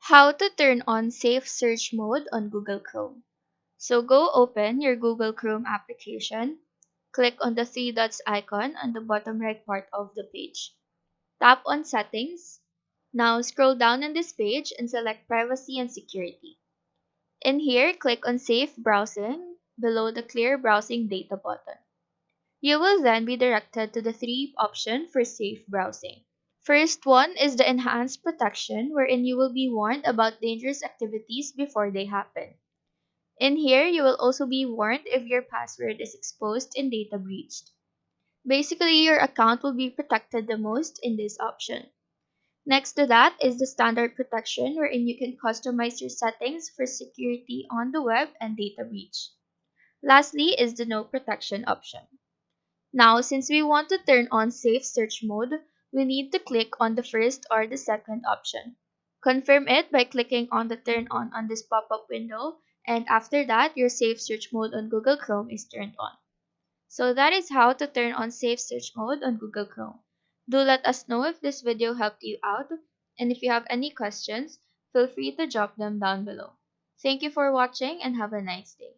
How to turn on safe search mode on Google Chrome. So go open your Google Chrome application, click on the three dots icon on the bottom right part of the page. Tap on Settings. Now scroll down on this page and select Privacy and Security. In here, click on Safe Browsing below the Clear Browsing Data button. You will then be directed to the three options for safe browsing. First one is the enhanced protection, wherein you will be warned about dangerous activities before they happen. In here, you will also be warned if your password is exposed and data breached. Basically, your account will be protected the most in this option. Next to that is the standard protection, wherein you can customize your settings for security on the web and data breach. Lastly is the no protection option. Now, since we want to turn on safe search mode, we need to click on the first or the second option. Confirm it by clicking on the turn on this pop-up window, and after that, your safe search mode on Google Chrome is turned on. So that is how to turn on safe search mode on Google Chrome. Do let us know if this video helped you out, and if you have any questions, feel free to drop them down below. Thank you for watching and have a nice day.